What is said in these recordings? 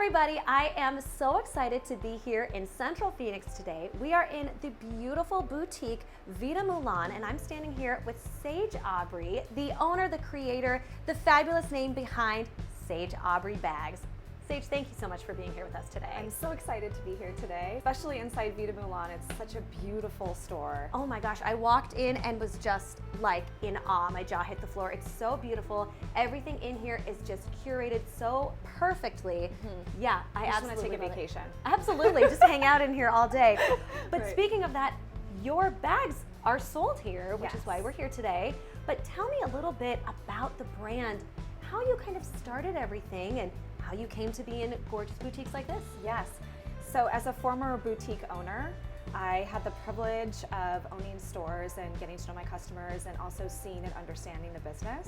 everybody, I am so excited to be here in Central Phoenix today. We are in the beautiful boutique Vida Mulan, and I'm standing here with Sage Aubrey, the owner, the creator, the fabulous name behind Sage Aubrey bags. Sage, thank you so much for being here with us today. I'm so excited to be here today, especially inside Vida Mulan. It's such a beautiful store. Oh my gosh, I walked in and was just like in awe. My jaw hit the floor. It's so beautiful. Everything in here is just curated so perfectly. Yeah, I just absolutely want to take a love it. vacation. Absolutely, just hang out in here all day. But Right. speaking of that, your bags are sold here, which is Yes. why we're here today. But tell me a little bit about the brand, how you kind of started everything and how you came to be in gorgeous boutiques like this. Yes. So as a former boutique owner, I had the privilege of owning stores and getting to know my customers and also seeing and understanding the business.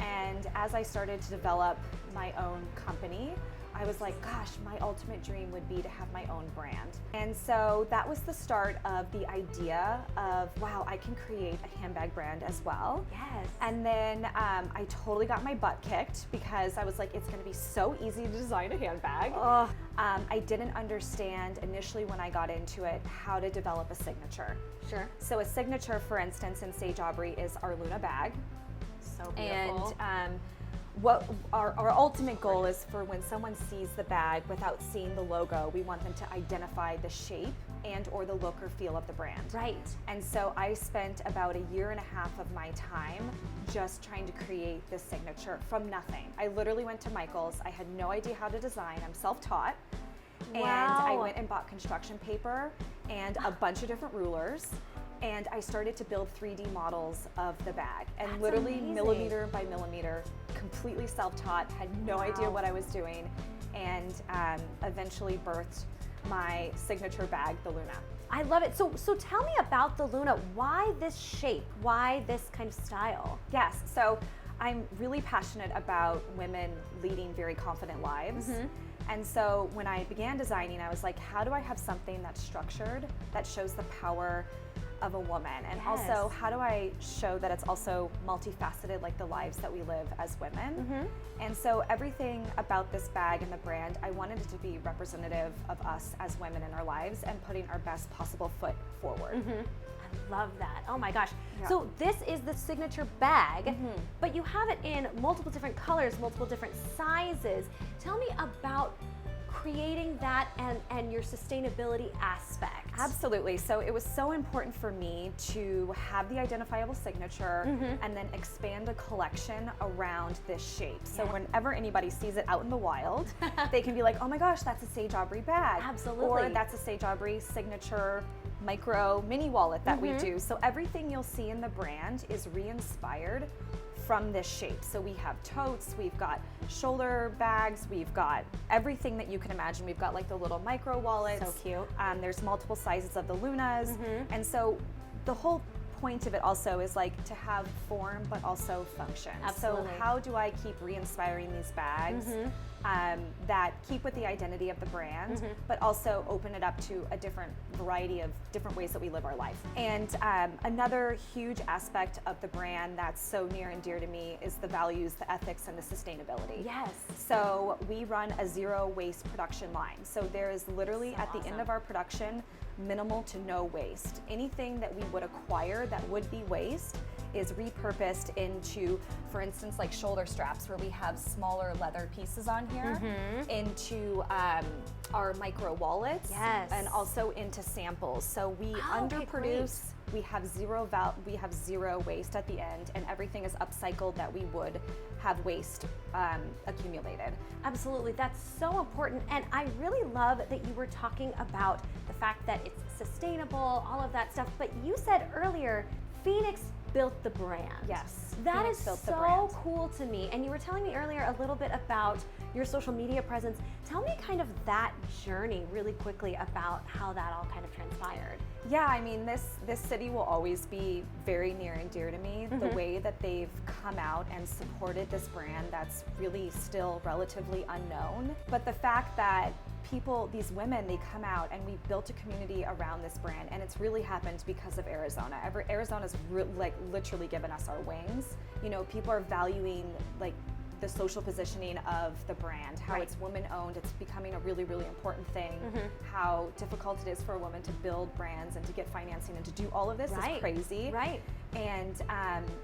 And as I started to develop my own company, I was like, gosh, my ultimate dream would be to have my own brand. And so that was the start of the idea of, wow, I can create a handbag brand as well. Yes. And then I totally got my butt kicked because I was like, it's gonna be so easy to design a handbag. Oh, I didn't understand initially when I got into it how to develop a signature. sure. So a signature, for instance, in Sage Aubrey is our Luna bag. So beautiful. And what our ultimate goal is for when someone sees the bag without seeing the logo, we want them to identify the shape and or the look or feel of the brand. Right. And so I spent about a year and a half of my time just trying to create this signature from nothing. I literally went to Michael's. I had no idea how to design. I'm self-taught. And I Wow. went and bought construction paper and a bunch of different rulers. And I started to build 3D models of the bag. And That's literally amazing. millimeter by millimeter, completely self-taught, had no idea Wow. what I was doing. And eventually birthed my signature bag, the Luna. I love it. So tell me about the Luna. Why this shape? Why this kind of style? Yes, so I'm really passionate about women leading very confident lives. And so when I began designing, I was like, how do I have something that's structured, that shows the power of a woman? And also, Yes. how do I show that it's also multifaceted, like the lives that we live as women? And so everything about this bag and the brand, I wanted it to be representative of us as women in our lives and putting our best possible foot forward. I love that. Oh my gosh. Yeah. So this is the signature bag, but you have it in multiple different colors, multiple different sizes. Tell me about creating that and your sustainability aspect. Absolutely. So it was so important for me to have the identifiable signature and then expand a collection around this shape. So Yeah. whenever anybody sees it out in the wild, they can be like, oh my gosh, that's a Sage Aubrey bag. Absolutely. Or that's a Sage Aubrey signature micro mini wallet that we do. So everything you'll see in the brand is re-inspired from this shape. So we have totes, we've got shoulder bags, we've got everything that you can imagine. We've got like the little micro wallets. So cute. There's multiple sizes of the Lunas. And so the whole point of it also is like to have form but also function. Absolutely. So how do I keep re-inspiring these bags that keep with the identity of the brand but also open it up to a different variety of different ways that we live our life? And another huge aspect of the brand that's so near and dear to me is the values, the ethics, and the sustainability. Yes. So we run a zero waste production line. So there is literally So at the end awesome. of our production, minimal to no waste. Anything that we would acquire that would be waste is repurposed into, for instance, like shoulder straps where we have smaller leather pieces on here, into our micro wallets, Yes. and also into samples. So we Oh, okay, underproduce. We have zero waste at the end, and everything is upcycled that we would have waste accumulated. Absolutely, that's so important. And I really love that you were talking about the fact that it's sustainable, all of that stuff. But you said earlier, Phoenix built the brand. Yes, That Phoenix is built the so brand. cool to me. And you were telling me earlier a little bit about your social media presence. Tell me kind of that journey really quickly about how that all kind of transpired. Yeah, I mean, this city will always be very near and dear to me. The way that they've come out and supported this brand that's really still relatively unknown. But the fact that people, these women, they come out and we've built a community around this brand, and it's really happened because of Arizona. Arizona's literally given us our wings. You know, people are valuing like the social positioning of the brand, how Right. it's woman owned. It's becoming a really, really important thing. How difficult it is for a woman to build brands and to get financing and to do all of this Right. is crazy. Right. And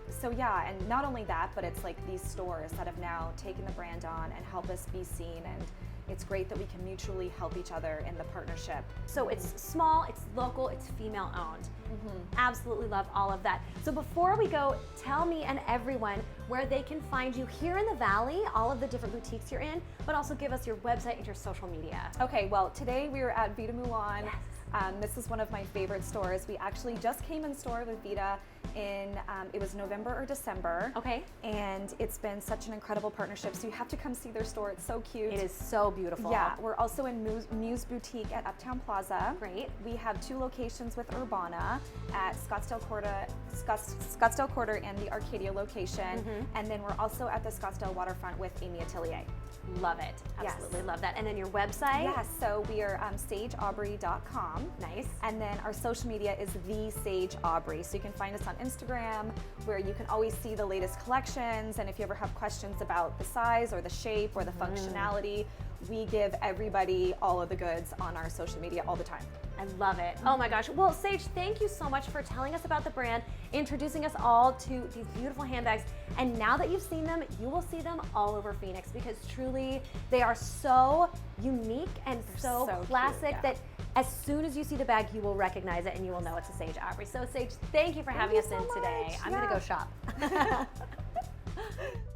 so yeah, and not only that, but it's like these stores that have now taken the brand on and help us be seen, and it's great that we can mutually help each other in the partnership. So it's small, it's local, it's female owned. Absolutely love all of that. So before we go, tell me and everyone where they can find you here in the Valley, all of the different boutiques you're in, but also give us your website and your social media. Okay, well, today we were at Vita Mulan. Yes. This is one of my favorite stores. We actually just came in store with Vita in, it was November or December. Okay. And it's been such an incredible partnership. So you have to come see their store. It's so cute. It is so beautiful. Yeah, we're also in Muse Boutique at Uptown Plaza. Great. We have 2 locations with Urbana at Scottsdale Quarter and the Arcadia location. And then we're also at the Scottsdale Waterfront with Amy Atelier. Love it. Yes. Absolutely love that. And then your website? Yes, so we are sageaubrey.com. Nice. And then our social media is the Sage Aubrey. So you can find us on Instagram, where you can always see the latest collections. And if you ever have questions about the size or the shape or the functionality, we give everybody all of the goods on our social media all the time. I love it. Oh my gosh. Well, Sage, thank you so much for telling us about the brand, introducing us all to these beautiful handbags. And now that you've seen them, you will see them all over Phoenix, because truly they are so unique and so so classic cute, yeah. that as soon as you see the bag, you will recognize it and you will know it's a Sage Aubrey. So Sage, thank you for having us you in so today. much. I'm gonna Yeah. go shop.